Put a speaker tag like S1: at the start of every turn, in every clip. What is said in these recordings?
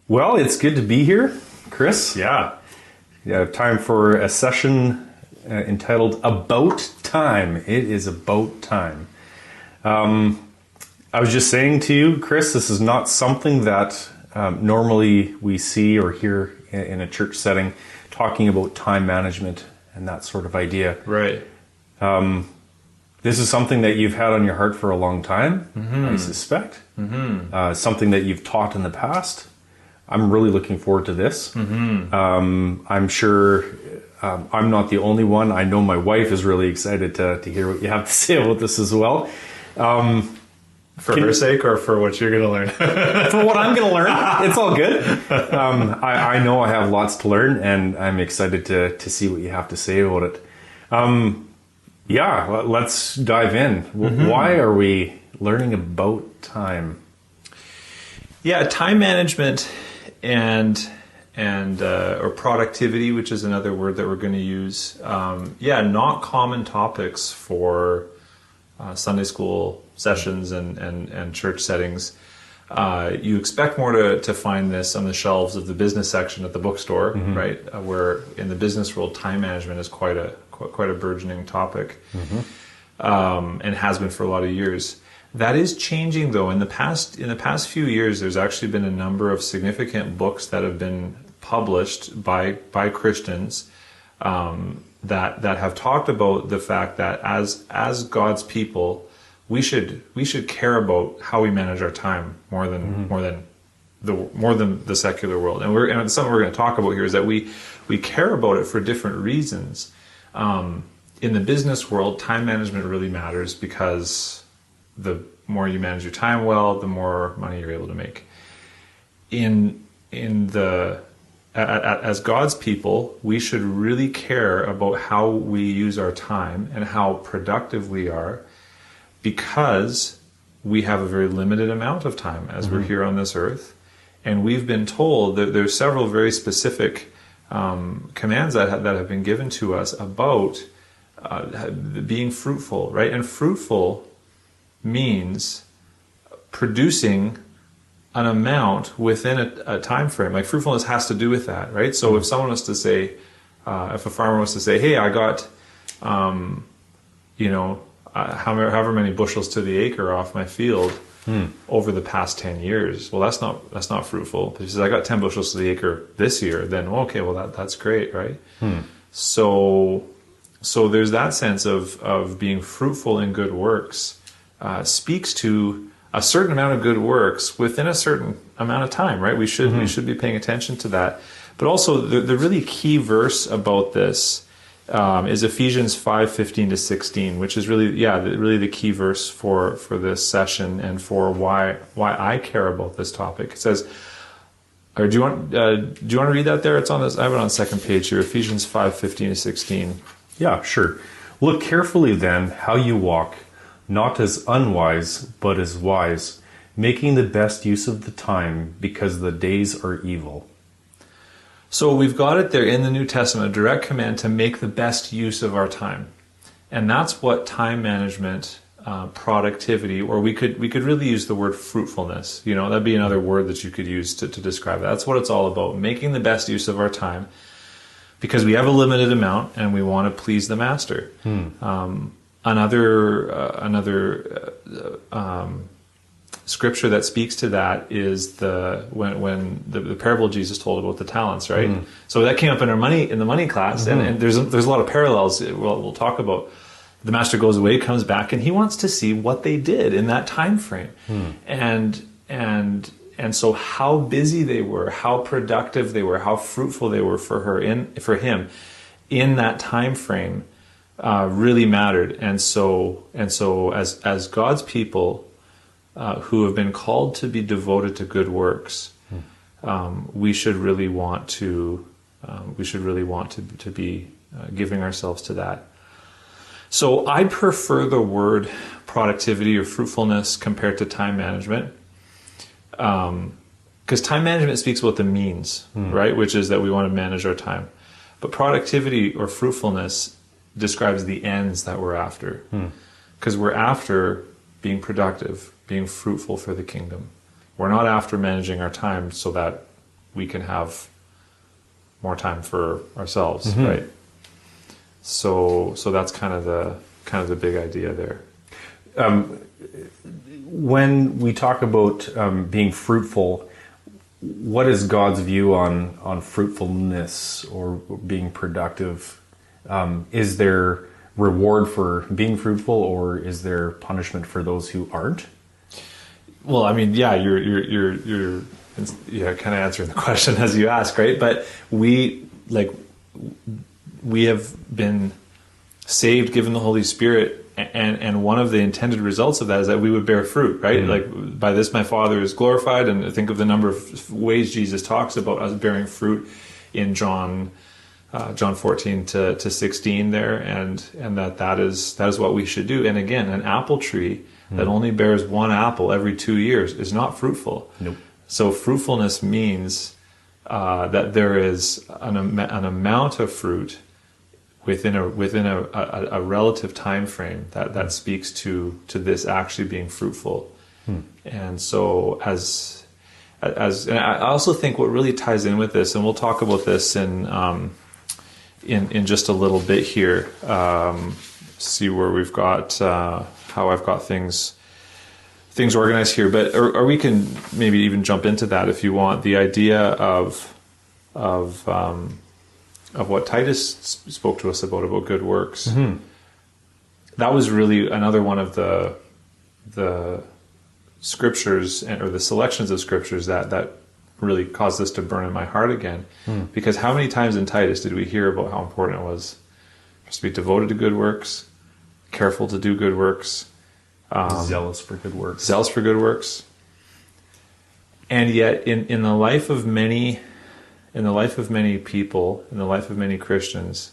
S1: Well, it's good to be here, Chris. Yeah, time for a session entitled About Time. It is about time. I was just saying to you, Chris, this is not something that normally we see or hear in a church setting, talking about time management and that sort of idea.
S2: Right.
S1: This is something that you've had on your heart for a long time, I suspect. Something that you've taught in the past. I'm really looking forward to this. I'm sure I'm not the only one. I know my wife is really excited to hear what you have to say about this as well.
S2: For her sake or for what you're going to learn?
S1: For what I'm going to learn. It's all good. I know I have lots to learn, and I'm excited to see what you have to say about it. Let's dive in. Why are we learning about time?
S2: Yeah, time management or productivity, which is another word that we're going to use. Not common topics for Sunday school sessions and church settings. You expect more to find this on the shelves of the business section at the bookstore, right? Where in the business world, time management is quite a burgeoning topic, and has been for a lot of years. That is changing, though. In the past few years, there's actually been a number of significant books that have been published by Christians that have talked about the fact that as God's people, we should care about how we manage our time more than the secular world. And something we're going to talk about here is that we care about it for different reasons. In the business world, time management really matters because the more you manage your time well, the more money you're able to make. As God's people, we should really care about how we use our time and how productive we are, because we have a very limited amount of time as we're here on this earth. And we've been told that there's several very specific commands that have been given to us about being fruitful, right? And fruitful means producing an amount within a time frame. Like fruitfulness has to do with that, right? So if someone was to say, if a farmer was to say, "Hey, I got, however many bushels to the acre off my field over the past 10 years," well, that's not fruitful. If he says, "I got 10 bushels to the acre this year," then okay, well that's great, right? So there's that sense of being fruitful in good works. Speaks to a certain amount of good works within a certain amount of time, right? We should be paying attention to that. But also the really key verse about this is Ephesians 5:15-16, which is really the key verse for this session and for why I care about this topic. It says, or do you want to read that there? It's on this. I have it on the second page here. Ephesians 5:15-16.
S1: Yeah, sure. Look carefully then how you walk, not as unwise, but as wise, making the best use of the time, because the days are evil.
S2: So we've got it there in the New Testament, a direct command to make the best use of our time. And that's what time management, productivity, or we could really use the word fruitfulness. That'd be another word that you could use to describe that. That's what it's all about, making the best use of our time, because we have a limited amount and we want to please the master. Another scripture that speaks to that is when the parable Jesus told about the talents, right? So that came up in the money class, and there's a lot of parallels. We'll talk about. The master goes away, comes back, and he wants to see what they did in that time frame, and so how busy they were, how productive they were, how fruitful they were for him in that time frame. Really mattered. And so as God's people who have been called to be devoted to good works, we should really want to be giving ourselves to that. So I prefer the word productivity or fruitfulness compared to time management, because time management speaks about the means, right? Which is that we want to manage our time. But productivity or fruitfulness describes the ends that we're after, because we're after being productive, being fruitful for the kingdom. We're not after managing our time so that we can have more time for ourselves, right? So that's kind of the big idea there.
S1: When we talk about being fruitful, what is God's view on fruitfulness or being productive? Is there reward for being fruitful, or is there punishment for those who aren't?
S2: Well, I mean, yeah, you're kind of answering the question as you ask, right? But we have been saved, given the Holy Spirit, and one of the intended results of that is that we would bear fruit, right? Like, by this my Father is glorified, and think of the number of ways Jesus talks about us bearing fruit in John 14 to 16 there, and that is what we should do. And again, an apple tree that only bears one apple every 2 years is not fruitful.
S1: Nope.
S2: So fruitfulness means that there is an amount of fruit within a relative time frame that speaks to this actually being fruitful. And so as and I also think what really ties in with this, and we'll talk about this in just a little bit here, see where we've got how I've got things organized here, but or we can maybe even jump into that if you want. The idea of what Titus spoke to us about good works. That was really another one of the scriptures or the selections of scriptures that really caused this to burn in my heart again. Because how many times in Titus did we hear about how important it was for us to be devoted to good works, careful to do good works,
S1: Zealous for good works. And yet in the life of many people, in the life of many Christians,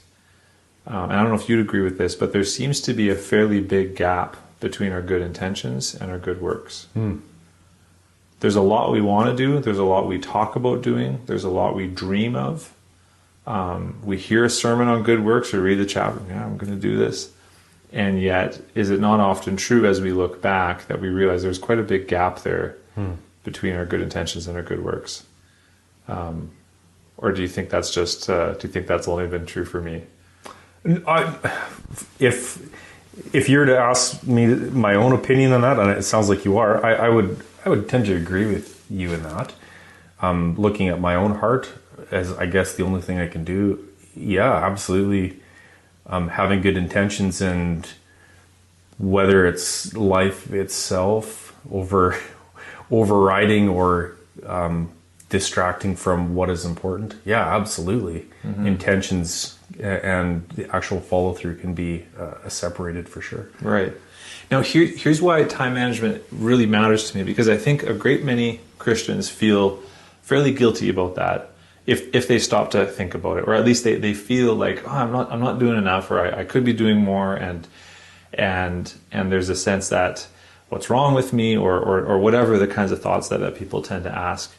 S1: and I don't know if you'd agree with this, but there seems to be a fairly big gap between our good intentions and our good works. There's a lot we want to do. There's a lot we talk about doing. There's a lot we dream of. We hear a sermon on good works or read the chapter. Yeah, I'm going to do this. And yet, is it not often true as we look back that we realize there's quite a big gap there between our good intentions and our good works? Or do you think that's just? Do you think that's only been true for me? If you're to ask me my own opinion on that, and it sounds like you are, I would tend to agree with you in that. Looking at my own heart, as I guess the only thing I can do, yeah, absolutely. Having good intentions, and whether it's life itself overriding or distracting from what is important, yeah, absolutely. Intentions and the actual follow through can be separated for sure.
S2: Right. Now, here's why time management really matters to me, because I think a great many Christians feel fairly guilty about that. If they stop to think about it, or at least they feel like, oh, I'm not doing enough, or I could be doing more, and there's a sense that what's wrong with me, or whatever the kinds of thoughts that people tend to ask.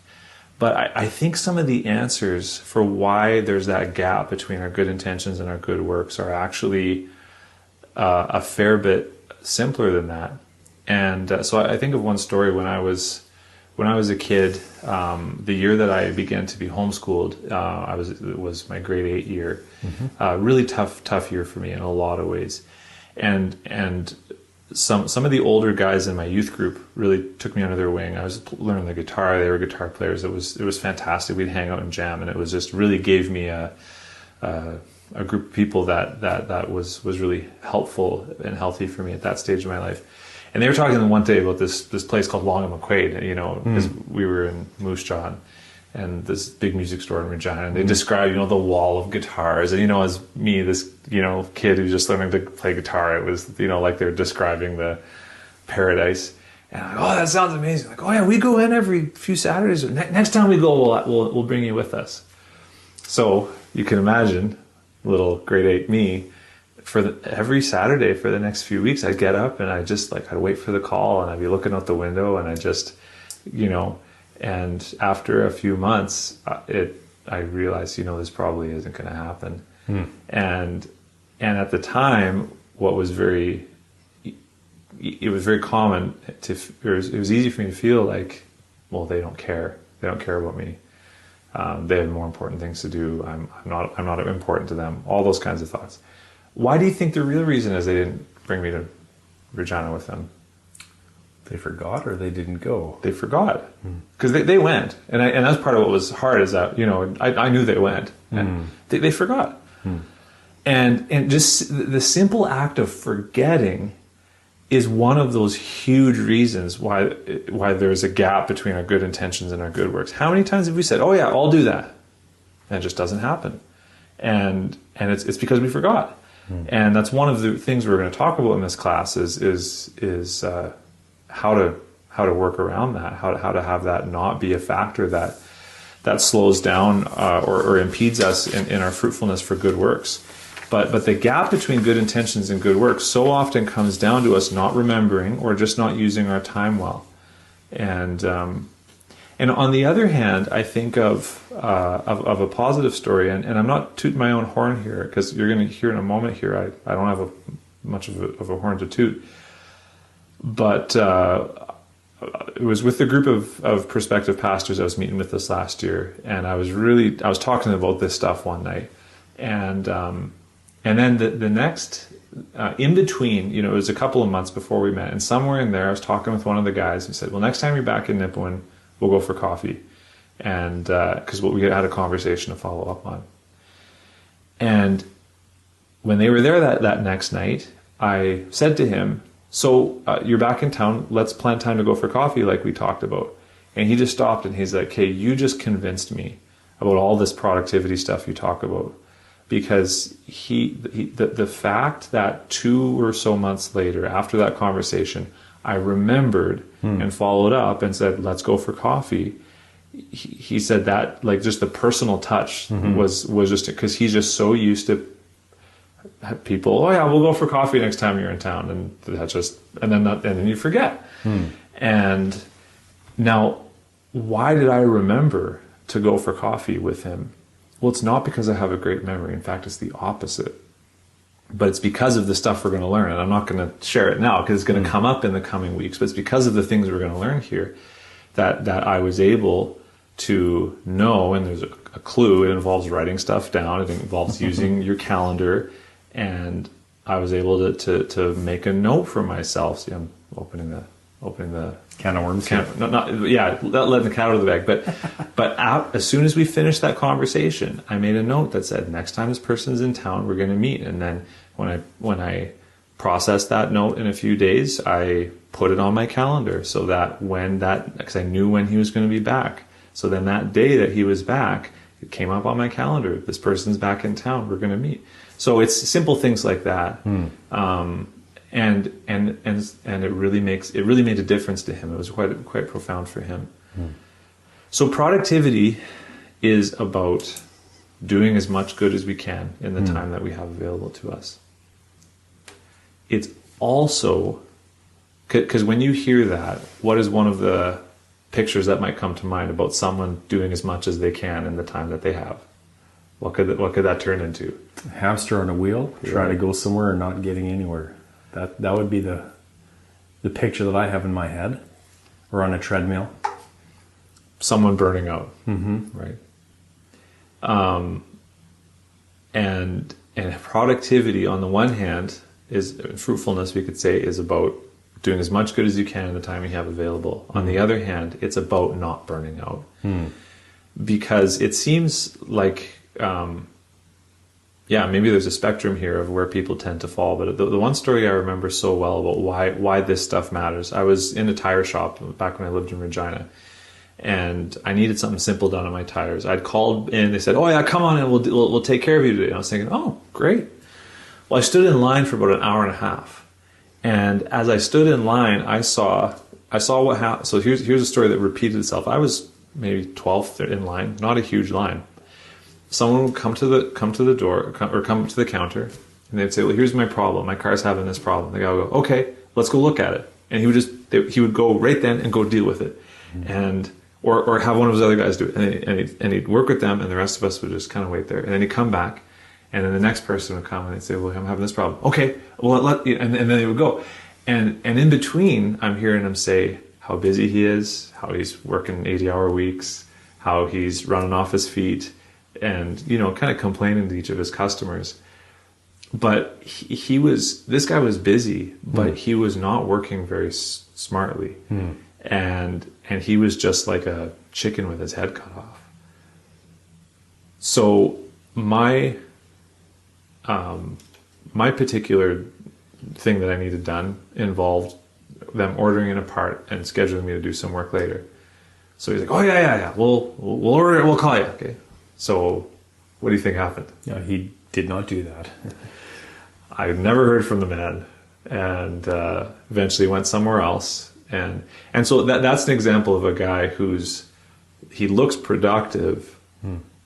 S2: But I think some of the answers for why there's that gap between our good intentions and our good works are actually a fair bit simpler than that. And so I think of one story when I was a kid, the year that I began to be homeschooled, it was my grade 8 year. Really tough year for me in a lot of ways. And some of the older guys in my youth group really took me under their wing. I was learning the guitar. They were guitar players. It was fantastic. We'd hang out and jam, and it was just really gave me a group of people that was really helpful and healthy for me at that stage of my life. And they were talking one day about this place called Long and McQuaid, because we were in Moose Jaw, and this big music store in Regina, and they described, the wall of guitars, and as me, this kid who's just learning to play guitar, it was like they're describing the paradise. And I'm like, oh, that sounds amazing. Like, oh yeah, we go in every few Saturdays. Next time we go, we'll bring you with us. So you can imagine, little grade 8 me. Every Saturday for the next few weeks, I'd get up and I'd wait for the call, and I'd be looking out the window, and I just, and after a few months, I realized, this probably isn't going to happen. And at the time, it was very common it was easy for me to feel like, well, they don't care about me. They have more important things to do. I'm not important to them. All those kinds of thoughts. Why do you think the real reason is they didn't bring me to Regina with them?
S1: They forgot, or they didn't go?
S2: They forgot, because they went, and that's part of what was hard, is that, I knew they went, and they forgot. And just the simple act of forgetting is one of those huge reasons why there's a gap between our good intentions and our good works. How many times have we said, "Oh yeah, I'll do that," and it just doesn't happen, and it's because we forgot. And that's one of the things we're going to talk about in this class is how to work around that, how to have that not be a factor that slows down or impedes us in our fruitfulness for good works. But the gap between good intentions and good works so often comes down to us not remembering or just not using our time well. And on the other hand, I think of a positive story, and I'm not tooting my own horn here, because you're going to hear in a moment here, I don't have much of a horn to toot. But it was with the group of prospective pastors I was meeting with this last year, and I was talking about this stuff one night, and then the next in between, it was a couple of months before we met, and somewhere in there I was talking with one of the guys who said, "Well, next time you're back in Nipawin, we'll go for coffee," and because we had a conversation to follow up on. And when they were there that next night, I said to him, "So you're back in town, let's plan time to go for coffee like we talked about." And he just stopped and he's like, "Hey, you just convinced me about all this productivity stuff you talk about." Because the fact that 2 or so months later, after that conversation, I remembered and followed up and said, "Let's go for coffee." He said that, like, just the personal touch was just, because he's just so used to people, "Oh yeah, we'll go for coffee next time you're in town," and then you forget. And now, why did I remember to go for coffee with him? Well, it's not because I have a great memory. In fact, it's the opposite. But it's because of the stuff we're going to learn, and I'm not going to share it now because it's going to come up in the coming weeks. But it's because of the things we're going to learn here that I was able to know. And there's a clue. It involves writing stuff down. It involves using your calendar. And I was able to make a note for myself. See, I'm opening the
S1: Can of worms.
S2: Letting the cat out of the bag. But as soon as we finished that conversation, I made a note that said, "Next time this person's in town, we're going to meet." And then when I processed that note in a few days, I put it on my calendar so that because I knew when he was going to be back. So then that day that he was back, it came up on my calendar. This person's back in town. We're going to meet. So it's simple things like that. And it really made a difference to him. It was quite profound for him. So productivity is about doing as much good as we can in the time that we have available to us. It's also, because when you hear that, what is one of the pictures that might come to mind about someone doing as much as they can in the time that they have? What could that turn into?
S1: Hamster on a wheel, trying to go somewhere and not getting anywhere. That would be the picture that I have in my head, or on a treadmill.
S2: Someone burning out, right? And productivity, on the one hand, is fruitfulness. We could say is about doing as much good as you can in the time you have available. On the other hand, it's about not burning out, because it seems like. Maybe there's a spectrum here of where people tend to fall. But the one story I remember so well about why this stuff matters. I was in a tire shop back when I lived in Regina, and I needed something simple done on my tires. I'd called in. They said, "Oh yeah, come on in. We'll take care of you today." And I was thinking, "Oh, great." Well, I stood in line for about an hour and a half, and as I stood in line, I saw what happened. So here's a story that repeated itself. I was maybe 12th in line, not a huge line. Someone would come to the door or come to the counter, and they'd say, "Well, here's my problem. My car's having this problem." The guy would go, "Okay, let's go look at it." And he would go right then and go deal with it, and or have one of his other guys do it, and he'd work with them, and the rest of us would just kind of wait there. And then he'd come back, and then the next person would come and they'd say, "Well, I'm having this problem." "Okay, well, and then they would go, and in between, I'm hearing him say how busy he is, how he's working 80-hour weeks. how he's running off his feet and, kind of complaining to each of his customers. But this guy was busy, but he was not working very smartly. And he was just like a chicken with his head cut off. So my particular thing that I needed done involved them ordering in a part and scheduling me to do some work later. So he's like, "Oh yeah. We'll order it. We'll call you." Okay. So what do you think happened?
S1: Yeah, he did not do that.
S2: I never heard from the man, and eventually went somewhere else. And so that's an example of a guy he looks productive,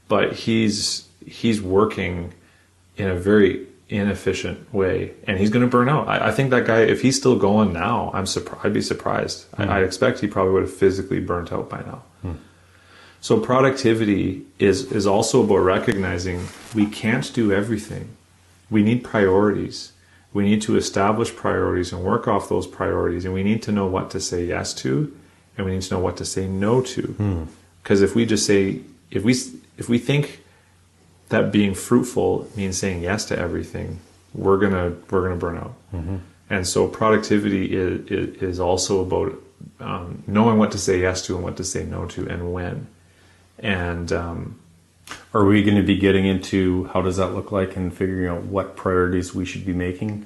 S2: but he's working in a very inefficient way, and he's going to burn out. I think that guy, if he's still going now, I'd be surprised. I expect he probably would have physically burnt out by now. So productivity is also about recognizing we can't do everything. We need priorities. We need to establish priorities and work off those priorities, and we need to know what to say yes to, and we need to know what to say no to. Because if we just say, if we think that being fruitful means saying yes to everything, we're gonna burn out. And so productivity is also about knowing what to say yes to and what to say no to, and when. And
S1: are we going to be getting into how does that look like and figuring out what priorities we should be making?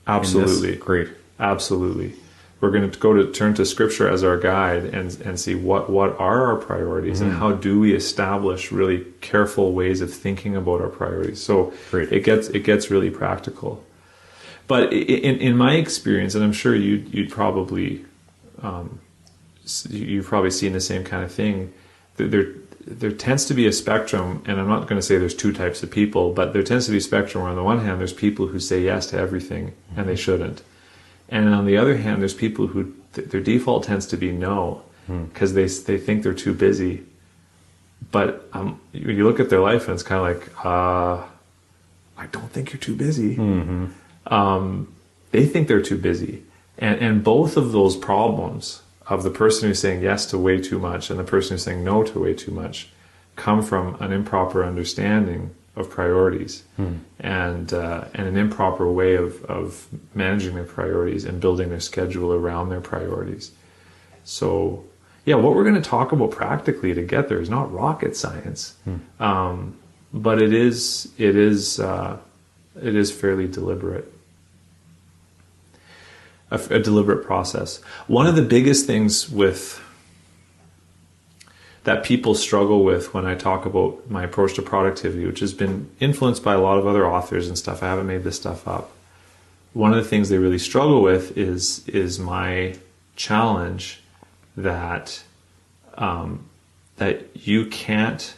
S2: Absolutely.
S1: Great.
S2: Absolutely. We're going to turn to Scripture as our guide and see what are our priorities and how do we establish really careful ways of thinking about our priorities. So
S1: Great.
S2: it gets really practical. But in my experience, and I'm sure you've probably seen the same kind of thing, there tends to be a spectrum, and I'm not going to say there's two types of people, but there tends to be a spectrum where on the one hand there's people who say yes to everything and they shouldn't. And on the other hand, there's people who their default tends to be no, because they think they're too busy. But you look at their life and it's kind of like, I don't think you're too busy. They think they're too busy. And both of those problems of the person who's saying yes to way too much and the person who's saying no to way too much come from an improper understanding of priorities and an improper way of managing their priorities and building their schedule around their priorities. So, yeah, what we're going to talk about practically to get there is not rocket science, but it is fairly deliberate. A deliberate process. One of the biggest things that people struggle with when I talk about my approach to productivity, which has been influenced by a lot of other authors and stuff, I haven't made this stuff up. One of the things they really struggle with is my challenge that you can't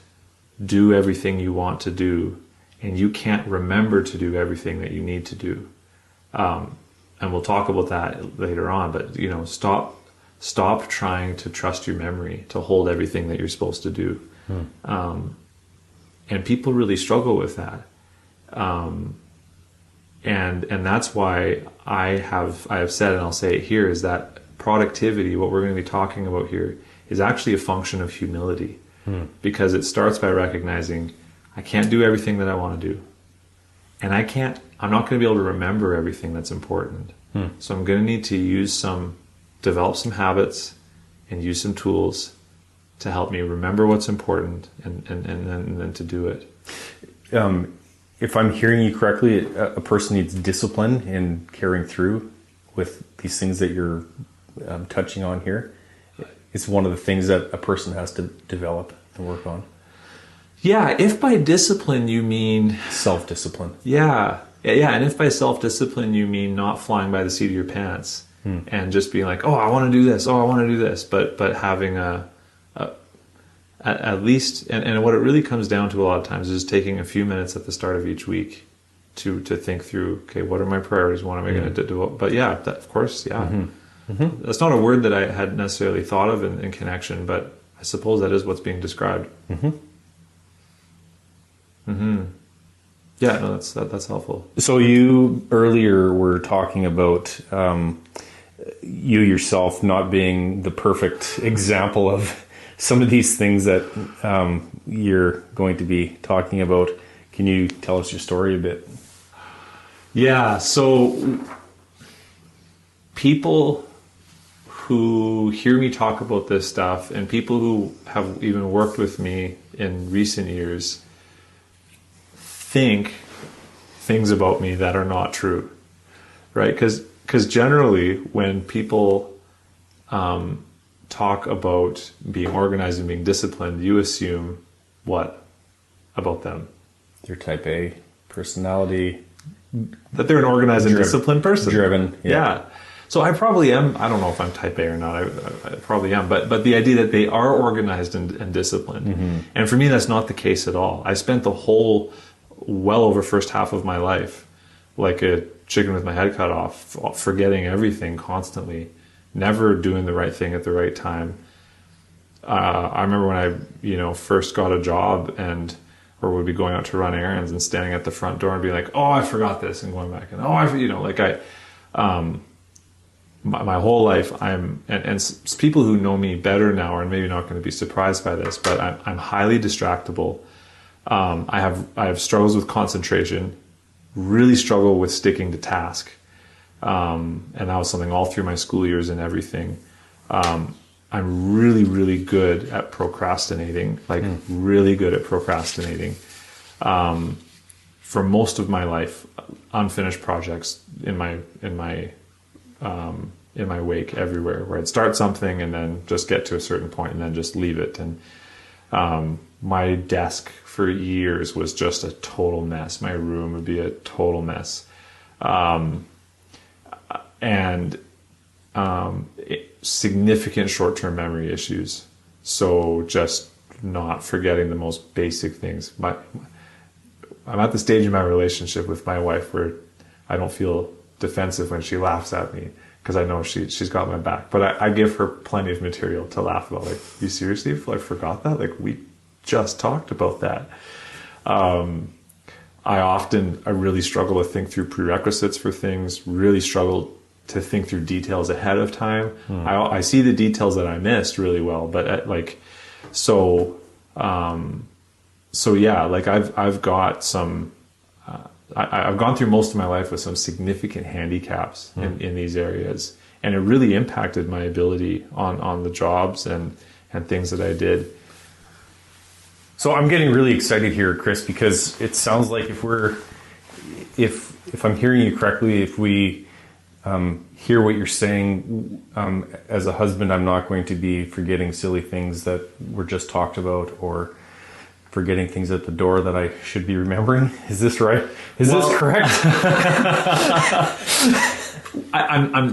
S2: do everything you want to do, and you can't remember to do everything that you need to do. And we'll talk about that later on, but stop trying to trust your memory to hold everything that you're supposed to do. And people really struggle with that. And that's why I have said, and I'll say it here, is that productivity, what we're going to be talking about here, is actually a function of humility. Because it starts by recognizing I can't do everything that I want to do. And I'm not going to be able to remember everything that's important. So I'm going to need to develop some habits and use some tools to help me remember what's important and then to do it.
S1: If I'm hearing you correctly, a person needs discipline in carrying through with these things that you're touching on here. It's one of the things that a person has to develop and work on.
S2: Yeah, if by discipline you mean
S1: self-discipline.
S2: Yeah, and if by self-discipline you mean not flying by the seat of your pants and just being like, oh, I want to do this, but having at least, and what it really comes down to a lot of times is taking a few minutes at the start of each week to think through, okay, what are my priorities? What am I going to do? But yeah, of course, yeah. That's not a word that I had necessarily thought of in connection, but I suppose that is what's being described. Yeah, no, that's helpful.
S1: So you earlier were talking about you yourself not being the perfect example of some of these things that you're going to be talking about. Can you tell us your story a bit?
S2: Yeah, so people who hear me talk about this stuff and people who have even worked with me in recent years think things about me that are not true, right? Because generally when people talk about being organized and being disciplined, you assume what about them?
S1: Your type A personality.
S2: That they're an organized and disciplined person.
S1: Driven.
S2: Yeah. So I probably am. I don't know if I'm type A or not. I probably am. But the idea that they are organized and disciplined. Mm-hmm. And for me, that's not the case at all. I spent the whole well over first half of my life like a chicken with my head cut off, forgetting everything constantly, never doing the right thing at the right time. I remember when I, first got a job or would be going out to run errands and standing at the front door and be like, oh, I forgot this, and going back and my whole life and people who know me better now are maybe not going to be surprised by this, but I'm highly distractible. I have struggles with concentration, really struggle with sticking to task. And that was something all through my school years and everything. I'm really, really good at procrastinating, really good at procrastinating. For most of my life, unfinished projects in my wake everywhere, where I'd start something and then just get to a certain point and then just leave it. And my desk for years was just a total mess. My room would be a total mess. Significant short-term memory issues. So just not forgetting the most basic things. I'm at the stage in my relationship with my wife where I don't feel defensive when she laughs at me, because I know she's got my back. But I give her plenty of material to laugh about. Like, you seriously forgot that? Like, we just talked about that. I really struggle to think through prerequisites for things, really struggle to think through details ahead of time. I see the details that I missed really well, but I've got some, I've gone through most of my life with some significant handicaps in these areas, and it really impacted my ability on the jobs and things that I did.
S1: So I'm getting really excited here, Chris, because it sounds like if I'm hearing you correctly, if we hear what you're saying, as a husband, I'm not going to be forgetting silly things that were just talked about, or forgetting things at the door that I should be remembering. Is this right? Is this correct?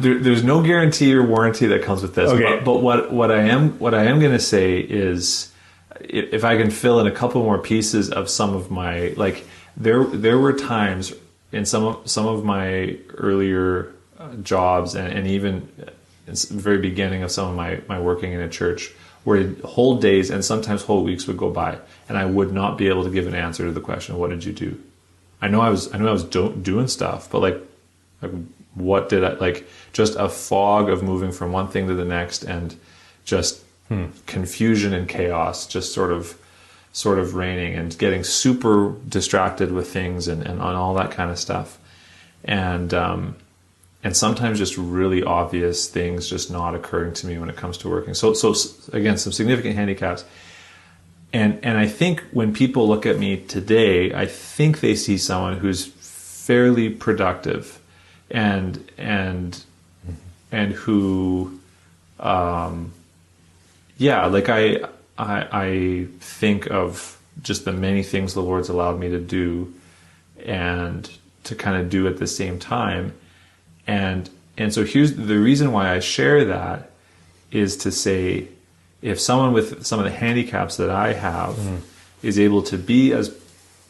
S2: There's no guarantee or warranty that comes with this.
S1: Okay.
S2: But what I am going to say is, if I can fill in a couple more pieces of some of my, there were times in some of my earlier jobs and even in the very beginning of some of my working in a church, where whole days and sometimes whole weeks would go by and I would not be able to give an answer to the question, what did you do? I know I was doing stuff, but what did I, just a fog of moving from one thing to the next, and just confusion and chaos just sort of reigning, and getting super distracted with things and on all that kind of stuff. And sometimes just really obvious things just not occurring to me when it comes to working. So again, some significant handicaps. And I think when people look at me today, I think they see someone who's fairly productive and who, I think of just the many things the Lord's allowed me to do and to kind of do at the same time. And so here's the reason why I share that, is to say, if someone with some of the handicaps that I have is able to be as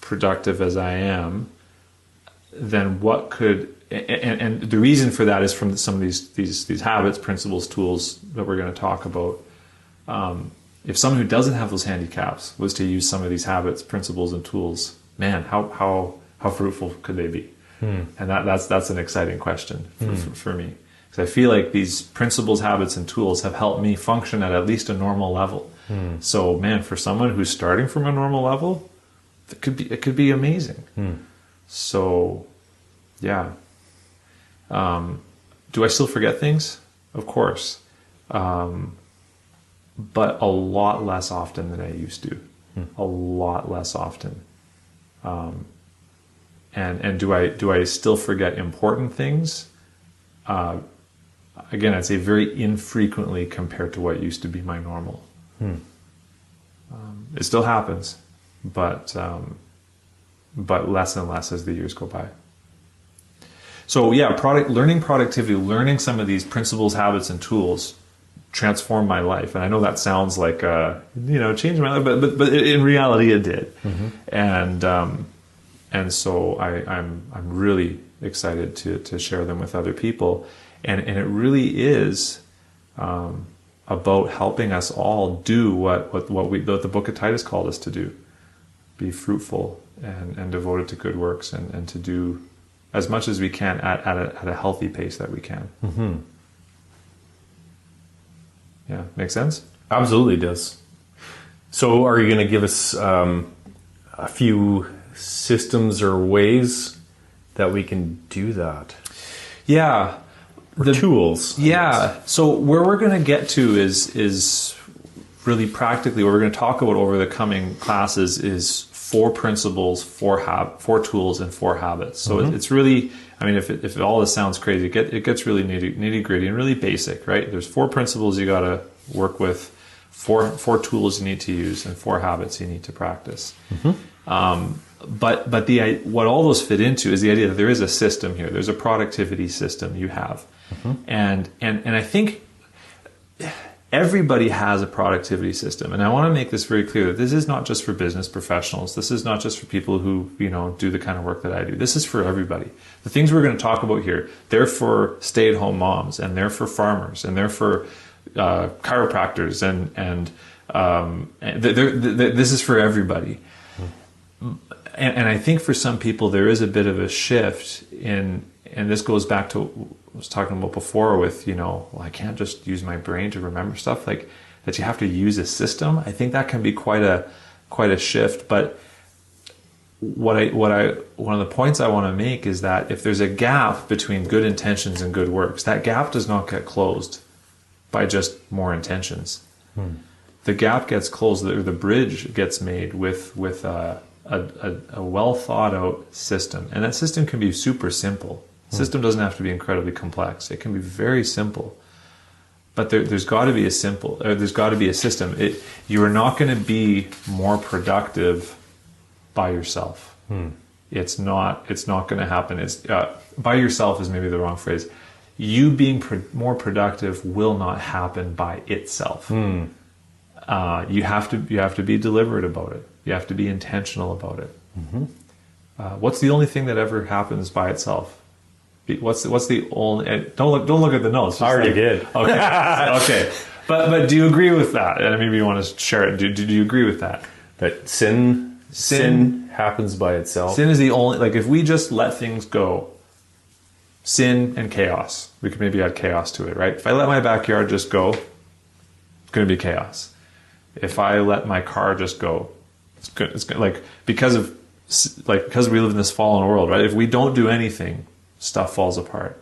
S2: productive as I am, then what could, and the reason for that is from some of these habits, principles, tools that we're going to talk about. If someone who doesn't have those handicaps was to use some of these habits, principles, and tools, man, how fruitful could they be? And that's an exciting question for me. Because I feel like these principles, habits, and tools have helped me function at least a normal level. So, man, for someone who's starting from a normal level, it could be amazing. So, yeah. Do I still forget things? Of course. But a lot less often than I used to. A lot less often. And do I still forget important things? Again, I'd say very infrequently compared to what used to be my normal. It still happens, but less and less as the years go by. So yeah, learning productivity, learning some of these principles, habits, and tools transformed my life. And I know that sounds like changed my life, but in reality, it did. And so I'm really excited to share them with other people. And it really is about helping us all do what the book of Titus called us to do: be fruitful and devoted to good works, and to do as much as we can at a healthy pace that we can. Yeah, make sense?
S1: Absolutely does. So are you going to give us a few systems or ways that we can do that?
S2: Yeah.
S1: Or tools.
S2: Yeah. So where we're going to get to is really practically what we're going to talk about over the coming classes is 4 principles, 4 tools, and 4 habits. So it's really, I mean, if all this sounds crazy, it gets really nitty gritty and really basic, right? There's 4 principles you got to work with, 4 tools you need to use, and 4 habits you need to practice. But what all those fit into is the idea that there is a system here. There's a productivity system you have, and I think everybody has a productivity system. And I want to make this very clear that this is not just for business professionals. This is not just for people who do the kind of work that I do. This is for everybody. The things we're going to talk about here, they're for stay-at-home moms, and they're for farmers, and they're for chiropractors, and this is for everybody. And I think for some people there is a bit of a shift in, and this goes back to what I was talking about before with, well, I can't just use my brain to remember stuff, like that you have to use a system. I think that can be quite a shift. But one of the points I want to make is that if there's a gap between good intentions and good works, that gap does not get closed by just more intentions. The gap gets closed, or the bridge gets made with a well thought out system, and that system can be super simple. The system doesn't have to be incredibly complex. It can be very simple, but there's got to be a system. You are not going to be more productive by yourself. It's not going to happen. It's by yourself is maybe the wrong phrase. You being more productive will not happen by itself. You have to be deliberate about it. You have to be intentional about it. What's the only thing that ever happens by itself? What's the only? Don't look at the notes.
S1: I already did.
S2: Okay. But do you agree with that? And maybe you want to share it. Do you agree with that?
S1: That sin happens by itself.
S2: Sin is the only. Like if we just let things go, sin and chaos. We could maybe add chaos to it, right? If I let my backyard just go, it's going to be chaos. If I let my car just go, it's good. It's good. Because we live in this fallen world, right? If we don't do anything, stuff falls apart.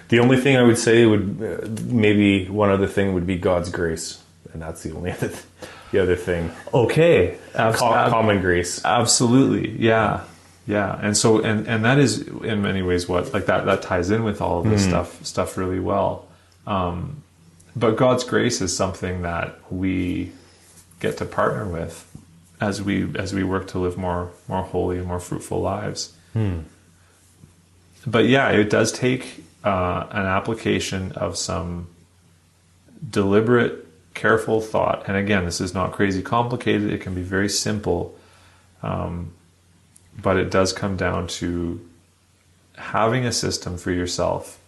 S1: The only thing I would say would maybe one other thing would be God's grace, and that's the only other thing.
S2: Okay,
S1: common grace.
S2: Absolutely, yeah. And so and that is in many ways what that ties in with all of this stuff really well. But God's grace is something that we get to partner with as we work to live more holy and more fruitful lives. But yeah, it does take an application of some deliberate, careful thought. And again, this is not crazy complicated. It can be very simple. But it does come down to having a system for yourself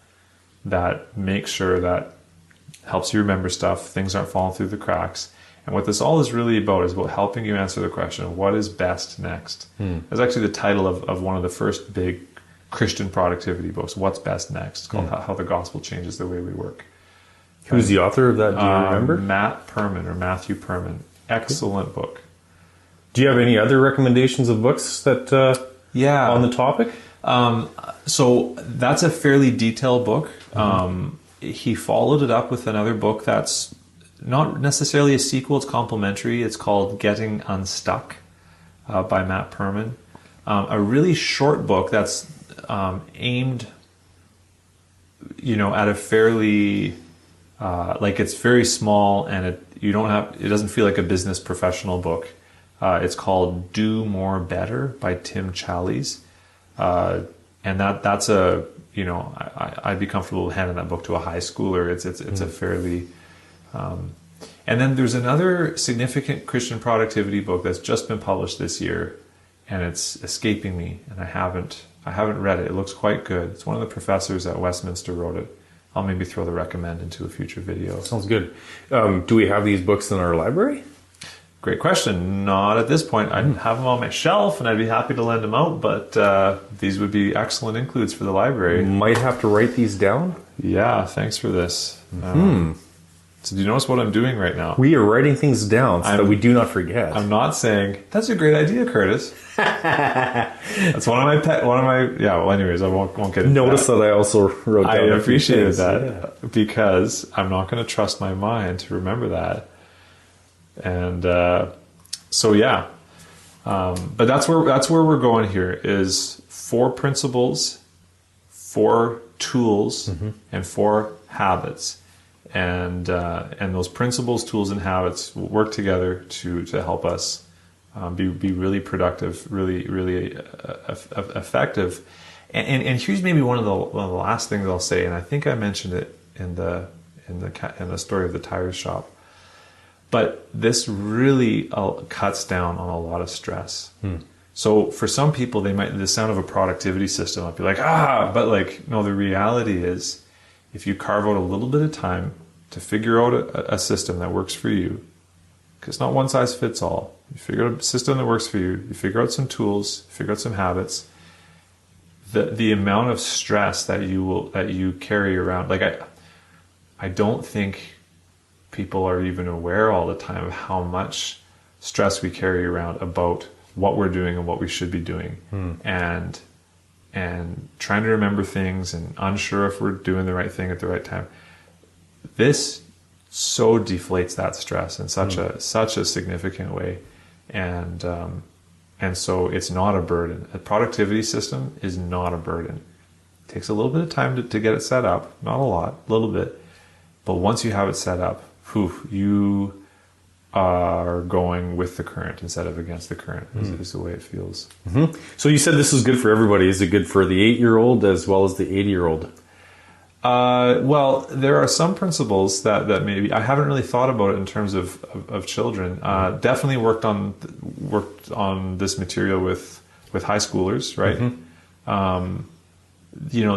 S2: that makes sure that helps you remember stuff, things aren't falling through the cracks. And what this all is really about is about helping you answer the question, what is best next? That's actually the title of one of the first big Christian productivity books. What's Best Next? It's called How the Gospel Changes the Way We Work.
S1: Who's the author of that? Do you remember?
S2: Matthew Perman. Excellent book.
S1: Do you have any other recommendations of books that on the topic?
S2: So that's a fairly detailed book. He followed it up with another book that's not necessarily a sequel, it's complementary. It's called Getting Unstuck by Matt Perman. A really short book that's aimed, at a fairly, it's very small, and it doesn't feel like a business professional book. It's called Do More Better by Tim Challies. And that's I'd be comfortable handing that book to a high schooler. It's a fairly, and then there's another significant Christian productivity book that's just been published this year, and it's escaping me, and I haven't read it. It looks quite good. It's one of the professors at Westminster wrote it. I'll maybe throw the recommend into a future video.
S1: Sounds good. Do we have these books in our library?
S2: Great question. Not at this point. I have them on my shelf, and I'd be happy to lend them out, but these would be excellent includes for the library.
S1: Might have to write these down.
S2: Yeah, thanks for this. So do you notice what I'm doing right now?
S1: We are writing things down so that we do not forget.
S2: I'm not saying, that's a great idea, Curtis. That's one of my anyways, I won't get into
S1: Notice that I also wrote down.
S2: I appreciated that because I'm not going to trust my mind to remember that. And but that's where we're going here is 4 principles, 4 tools, and 4 habits, and those principles, tools, and habits will work together to help us be really productive, really effective. And here's maybe one of the last things I'll say, and I think I mentioned it in the story of the tire shop. But this really cuts down on a lot of stress. So for some people, the sound of a productivity system might be like, but no, the reality is if you carve out a little bit of time to figure out a system that works for you, because it's not one size fits all. You figure out a system that works for you, you figure out some tools, figure out some habits, the amount of stress that you carry around, I don't think people are even aware all the time of how much stress we carry around about what we're doing and what we should be doing, and trying to remember things and unsure if we're doing the right thing at the right time. This so deflates that stress in such a significant way, and so it's not a burden. A productivity system is not a burden. It takes a little bit of time to get it set up, not a lot, a little bit, but once you have it set up, you are going with the current instead of against the current, is the way it feels.
S1: So you said this is good for everybody. Is it good for the 8-year-old as well as the 80-year-old?
S2: Well, there are some principles that maybe I haven't really thought about it in terms of children. Definitely worked on this material with high schoolers, right?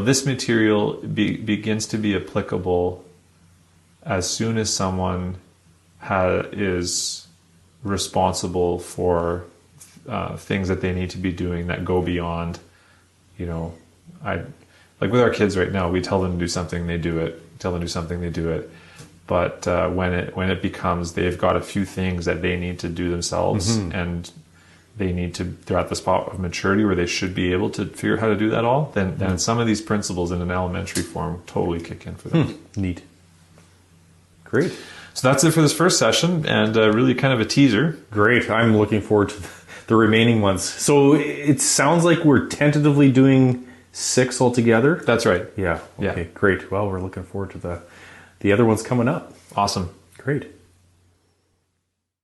S2: This material begins to be applicable as soon as someone is responsible for things that they need to be doing that go beyond, like with our kids right now, we tell them to do something, they do it. Tell them to do something, they do it. But when it becomes they've got a few things that they need to do themselves, and they're at the spot of maturity where they should be able to figure out how to do that all, then some of these principles in an elementary form totally kick in for them.
S1: Neat. Great.
S2: So that's it for this first session, and really kind of a teaser.
S1: Great. I'm looking forward to the remaining ones. So it sounds like we're tentatively doing 6 altogether.
S2: That's right.
S1: Yeah. Okay, great. Well, we're looking forward to the other ones coming up.
S2: Awesome.
S1: Great.